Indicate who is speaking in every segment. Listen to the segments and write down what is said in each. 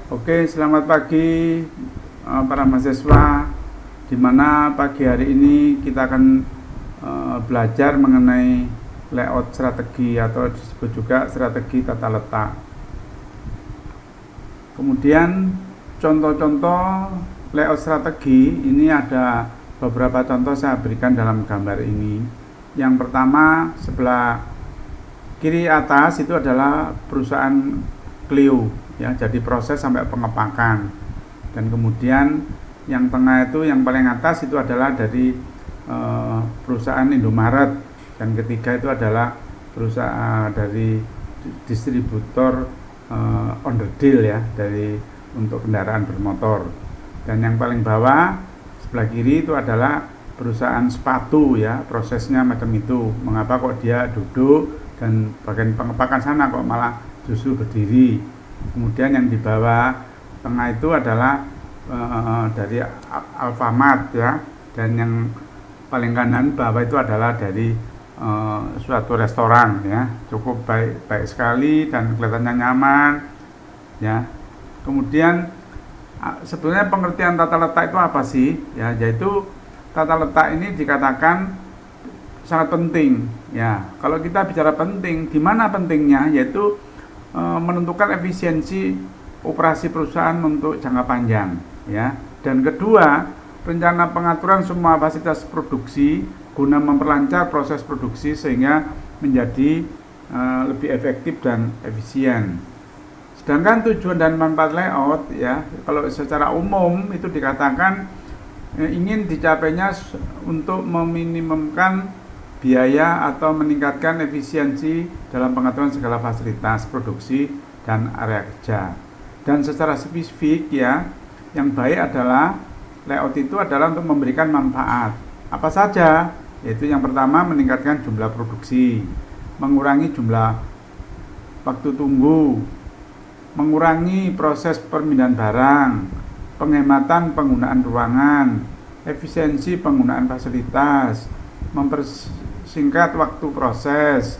Speaker 1: Oke, selamat pagi para mahasiswa. Di mana pagi hari ini kita akan belajar mengenai layout strategi atau disebut juga strategi tata letak. Kemudian contoh-contoh layout strategi ini ada beberapa contoh saya berikan dalam gambar ini. Yang pertama sebelah kiri atas itu adalah perusahaan Clio, ya, jadi proses sampai pengepakan. Dan kemudian yang tengah itu, yang paling atas itu adalah dari perusahaan Indomaret, dan ketiga itu adalah perusahaan dari distributor on-the-deal, ya, dari untuk kendaraan bermotor. Dan yang paling bawah sebelah kiri itu adalah perusahaan sepatu, ya, prosesnya macam itu. Mengapa kok dia duduk dan bagian pengepakan sana kok malah justru berdiri. Kemudian yang di bawah tengah itu adalah dari Alfamart, ya, dan yang paling kanan bawah itu adalah dari suatu restoran, ya, cukup baik sekali dan kelihatannya nyaman, ya. Kemudian sebenarnya pengertian tata letak itu apa sih, ya, yaitu tata letak ini dikatakan sangat penting, ya. Kalau kita bicara penting, di mana pentingnya, yaitu menentukan efisiensi operasi perusahaan untuk jangka panjang, ya. Dan kedua, rencana pengaturan semua fasilitas produksi guna memperlancar proses produksi sehingga menjadi lebih efektif dan efisien. Sedangkan tujuan dan manfaat layout, ya, kalau secara umum itu dikatakan ingin dicapainya untuk meminimumkan biaya atau meningkatkan efisiensi dalam pengaturan segala fasilitas produksi dan area kerja. Dan secara spesifik, ya, yang baik adalah layout itu adalah untuk memberikan manfaat. Apa saja? Yaitu yang pertama meningkatkan jumlah produksi, mengurangi jumlah waktu tunggu, mengurangi proses pemindahan barang, penghematan penggunaan ruangan, efisiensi penggunaan fasilitas, mempersingkat waktu proses,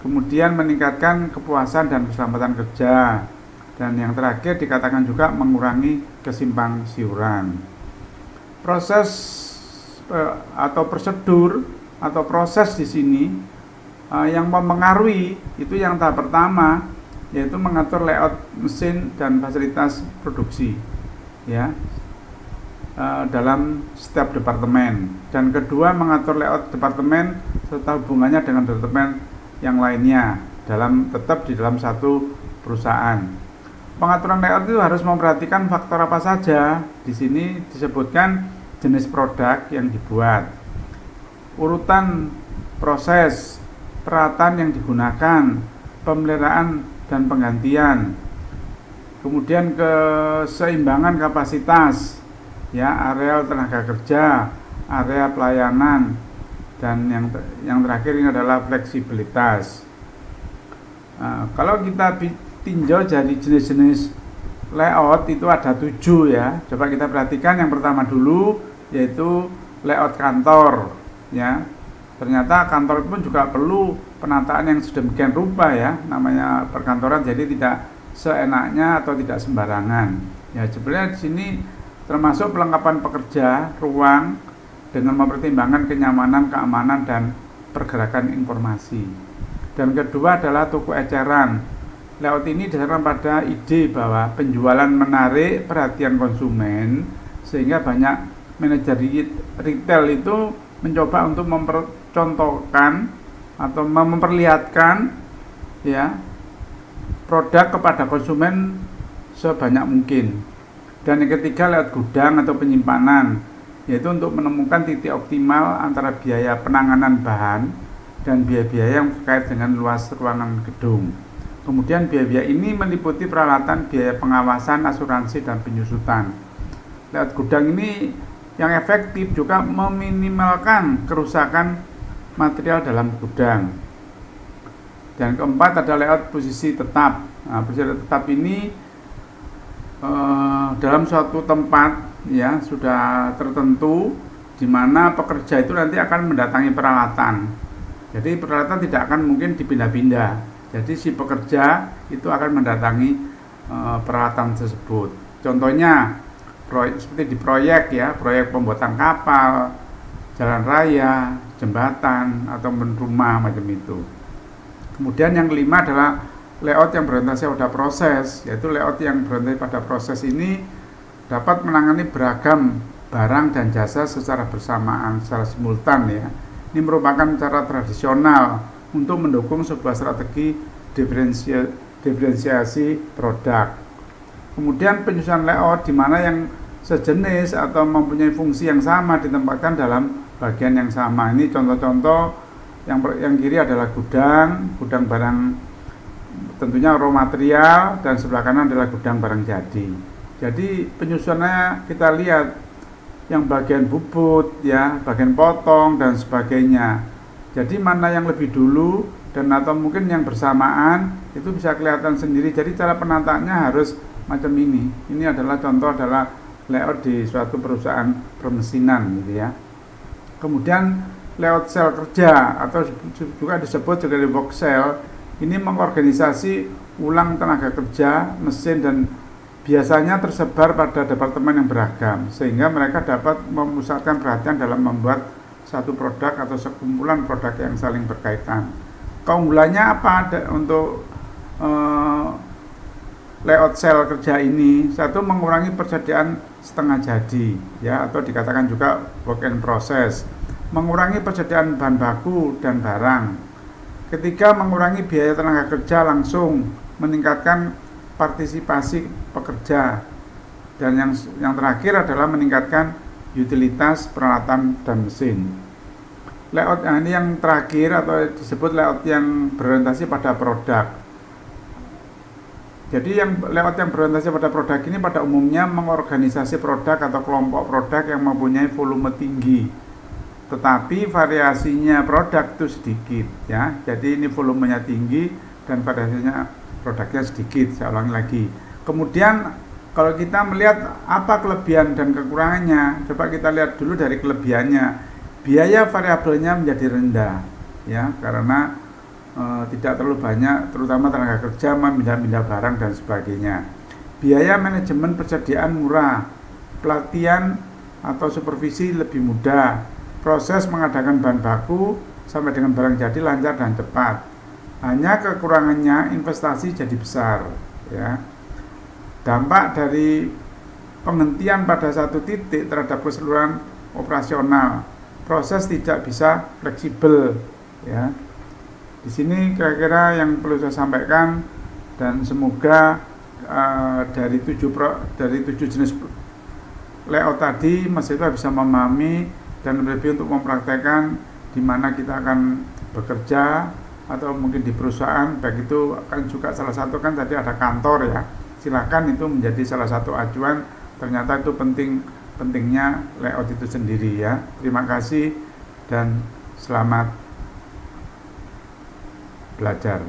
Speaker 1: kemudian meningkatkan kepuasan dan keselamatan kerja, dan yang terakhir dikatakan juga mengurangi kesimpang siuran. Proses atau prosedur atau proses di sini yang mempengaruhi itu yang tahap pertama, yaitu mengatur layout mesin dan fasilitas produksi, ya, dalam setiap departemen. Dan kedua, mengatur layout departemen serta hubungannya dengan departemen yang lainnya tetap di dalam satu perusahaan. Pengaturan layout itu harus memperhatikan faktor apa saja. Di sini disebutkan jenis produk yang dibuat, urutan proses, peralatan yang digunakan, pemeliharaan dan penggantian, kemudian keseimbangan kapasitas, ya, areal tenaga kerja, area pelayanan, dan yang terakhir ini adalah fleksibilitas. Kalau kita tinjau jadi jenis-jenis layout itu ada 7, ya. Coba kita perhatikan yang pertama dulu, yaitu layout kantor, ya. Ternyata kantor pun juga perlu penataan yang sedemikian rupa, ya, namanya perkantoran, jadi tidak seenaknya atau tidak sembarangan. Ya, sebenarnya di sini termasuk pelengkapan pekerja, ruang dengan mempertimbangkan kenyamanan, keamanan, dan pergerakan informasi. Dan kedua adalah toko eceran. Layout ini didasarkan pada ide bahwa penjualan menarik perhatian konsumen, sehingga banyak manajer retail itu mencoba untuk mempercontohkan atau memperlihatkan, ya, produk kepada konsumen sebanyak mungkin. Dan yang ketiga, layout gudang atau penyimpanan, yaitu untuk menemukan titik optimal antara biaya penanganan bahan dan biaya-biaya yang terkait dengan luas ruangan gedung. Kemudian biaya-biaya ini meliputi peralatan, biaya pengawasan, asuransi, dan penyusutan. Layout gudang ini yang efektif juga meminimalkan kerusakan material dalam gudang. Dan keempat ada layout posisi tetap. Nah, posisi tetap ini dalam suatu tempat, ya, sudah tertentu, di mana pekerja itu nanti akan mendatangi peralatan. Jadi peralatan tidak akan mungkin dipindah-pindah. Jadi si pekerja itu akan mendatangi peralatan tersebut. Contohnya seperti di proyek ya, proyek pembuatan kapal, jalan raya, jembatan atau rumah macam itu. Kemudian yang kelima adalah layout yang berorientasi pada proses, yaitu layout yang berorientasi pada proses ini dapat menangani beragam barang dan jasa secara bersamaan, secara simultan ya. Ini merupakan cara tradisional untuk mendukung sebuah strategi diferensiasi produk. Kemudian penyusunan layout di mana yang sejenis atau mempunyai fungsi yang sama ditempatkan dalam bagian yang sama. Ini contoh-contoh yang kiri adalah gudang barang tentunya raw material, dan sebelah kanan adalah gudang barang jadi. Jadi penyusunannya kita lihat yang bagian bubut ya, bagian potong dan sebagainya. Jadi mana yang lebih dulu dan atau mungkin yang bersamaan itu bisa kelihatan sendiri. Jadi cara penataannya harus macam ini. Ini adalah contoh adalah layout di suatu perusahaan permesinan gitu ya. Kemudian layout sel kerja atau juga disebut sebagai work cell, ini mengorganisasi ulang tenaga kerja, mesin, dan biasanya tersebar pada departemen yang beragam sehingga mereka dapat memusatkan perhatian dalam membuat satu produk atau sekumpulan produk yang saling berkaitan. Keunggulannya apa untuk layout sel kerja ini? Satu, mengurangi persediaan setengah jadi ya, atau dikatakan juga work in process, mengurangi persediaan bahan baku dan barang. Ketiga, mengurangi biaya tenaga kerja langsung, meningkatkan partisipasi pekerja, dan yang terakhir adalah meningkatkan utilitas peralatan dan mesin. Layout ini yang terakhir atau disebut layout yang berorientasi pada produk. Jadi layout yang berorientasi pada produk ini pada umumnya mengorganisasi produk atau kelompok produk yang mempunyai volume tinggi, tetapi variasinya produk itu sedikit ya. Jadi ini volumenya tinggi dan variasinya produknya sedikit. Saya ulangi lagi. Kemudian kalau kita melihat apa kelebihan dan kekurangannya, coba kita lihat dulu dari kelebihannya. Biaya variabelnya menjadi rendah ya, karena tidak terlalu banyak terutama tenaga kerja memindah-mindah barang dan sebagainya. Biaya manajemen persediaan murah, pelatihan atau supervisi lebih mudah, proses mengadakan bahan baku sampai dengan barang jadi lancar dan cepat. Hanya kekurangannya investasi jadi besar ya. Dampak dari penghentian pada satu titik terhadap keseluruhan operasional, proses tidak bisa fleksibel ya. Di sini kira-kira yang perlu saya sampaikan, dan semoga dari tujuh jenis layout tadi Mas Ridwan bisa memahami dan lebih untuk mempraktekkan di mana kita akan bekerja atau mungkin di perusahaan. Baik itu kan juga salah satu kan tadi ada kantor ya, silakan itu menjadi salah satu acuan. Ternyata itu pentingnya layout itu sendiri ya. Terima kasih dan selamat belajar.